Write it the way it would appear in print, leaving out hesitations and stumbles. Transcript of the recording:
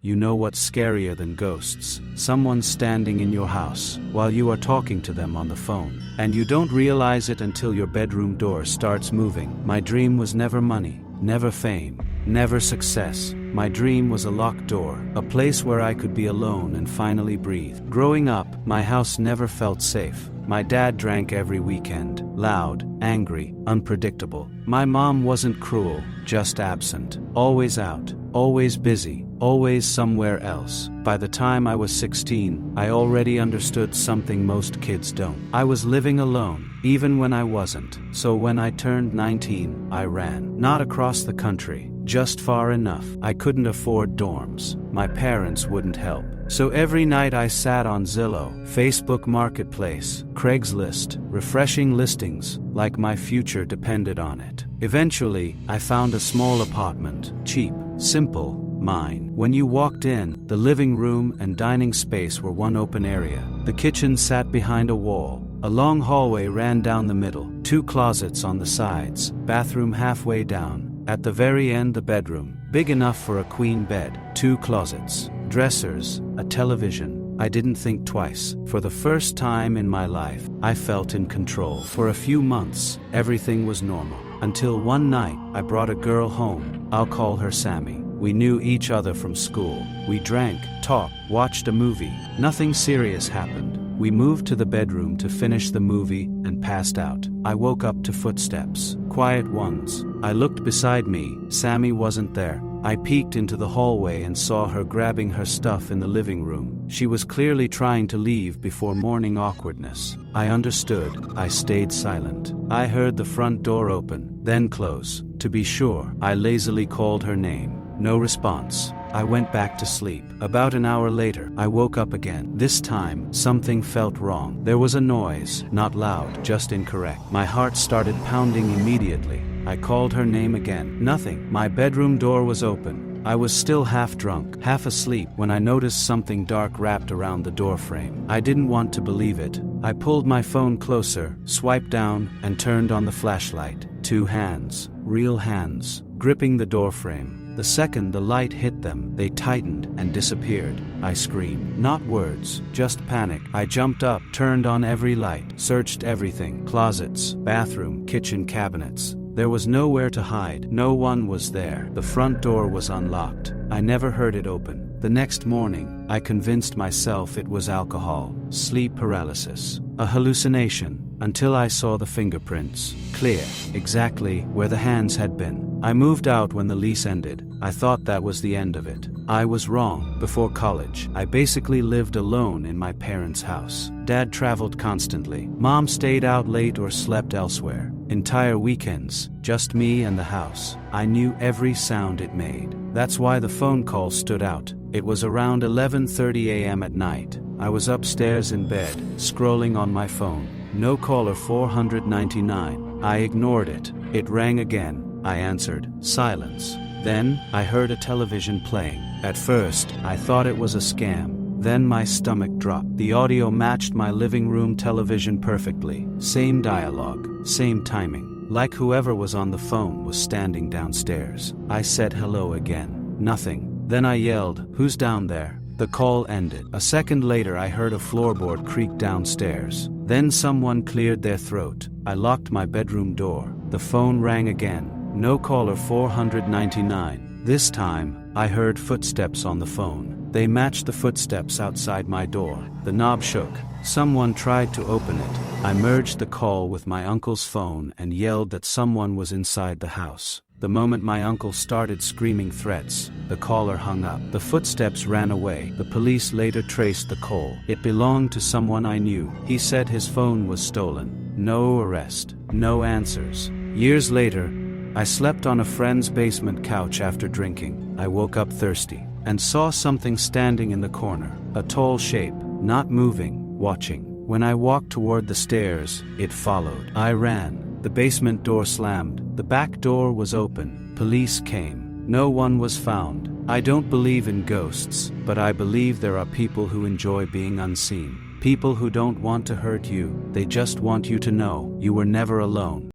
You know what's scarier than ghosts? Someone standing in your house while you are talking to them on the phone. And you don't realize it until your bedroom door starts moving. My dream was never money, never fame, never success. My dream was a locked door, a place where I could be alone and finally breathe. Growing up, my house never felt safe. My dad drank every weekend, loud, angry, unpredictable. My mom wasn't cruel, just absent. Always out, always busy, always somewhere else. By the time I was 16, I already understood something most kids don't. I was living alone, even when I wasn't. So when I turned 19, I ran. Not across the country, just far enough. I couldn't afford dorms. My parents wouldn't help. So every night I sat on Zillow, Facebook Marketplace, Craigslist, refreshing listings, like my future depended on it. Eventually, I found a small apartment, cheap, simple, mine. When you walked in, the living room and dining space were one open area. The kitchen sat behind a wall. A long hallway ran down the middle, 2 closets on the sides, bathroom halfway down. At the very end, the bedroom, big enough for a queen bed, 2 closets, dressers, a television. I didn't think twice. For the first time in my life, I felt in control. For a few months, everything was normal. Until one night, I brought a girl home. I'll call her Sammy. We knew each other from school. We drank, talked, watched a movie. Nothing serious happened. We moved to the bedroom to finish the movie and passed out. I woke up to footsteps, quiet ones. I looked beside me. Sammy wasn't there. I peeked into the hallway and saw her grabbing her stuff in the living room. She was clearly trying to leave before morning awkwardness. I understood. I stayed silent. I heard the front door open, then close. To be sure, I lazily called her name. No response. I went back to sleep. About an hour later, I woke up again. This time, something felt wrong. There was a noise, not loud, just incorrect. My heart started pounding immediately. I called her name again. Nothing. My bedroom door was open. I was still half drunk, half asleep, when I noticed something dark wrapped around the doorframe. I didn't want to believe it. I pulled my phone closer, swiped down, and turned on the flashlight. 2 hands, real hands, gripping the doorframe. The second the light hit them, they tightened and disappeared. I screamed. Not words, just panic. I jumped up, turned on every light, searched everything. Closets, bathroom, kitchen cabinets. There was nowhere to hide. No one was there. The front door was unlocked. I never heard it open. The next morning, I convinced myself it was alcohol, sleep paralysis, a hallucination, until I saw the fingerprints, clear, exactly where the hands had been. I moved out when the lease ended. I thought that was the end of it. I was wrong. Before college, I basically lived alone in my parents' house. Dad traveled constantly. Mom stayed out late or slept elsewhere. Entire weekends, just me and the house. I knew every sound it made. That's why the phone call stood out. It was around 11:30 a.m. at night. I was upstairs in bed, scrolling on my phone. No caller 499. I ignored it. It rang again. I answered. Silence. Then, I heard a television playing. At first, I thought it was a scam. Then my stomach dropped. The audio matched my living room television perfectly. Same dialogue, same timing. Like whoever was on the phone was standing downstairs. I said hello again. Nothing. Then I yelled, "Who's down there?" The call ended. A second later I heard a floorboard creak downstairs. Then someone cleared their throat. I locked my bedroom door. The phone rang again. No caller 499. This time, I heard footsteps on the phone. They matched the footsteps outside my door. The knob shook. Someone tried to open it. I merged the call with my uncle's phone and yelled that someone was inside the house. The moment my uncle started screaming threats, the caller hung up. The footsteps ran away. The police later traced the call. It belonged to someone I knew. He said his phone was stolen. No arrest. No answers. Years later, I slept on a friend's basement couch after drinking. I woke up thirsty and saw something standing in the corner. A tall shape, not moving, watching. When I walked toward the stairs, it followed. I ran. The basement door slammed. The back door was open. Police came. No one was found. I don't believe in ghosts, but I believe there are people who enjoy being unseen. People who don't want to hurt you. They just want you to know you were never alone.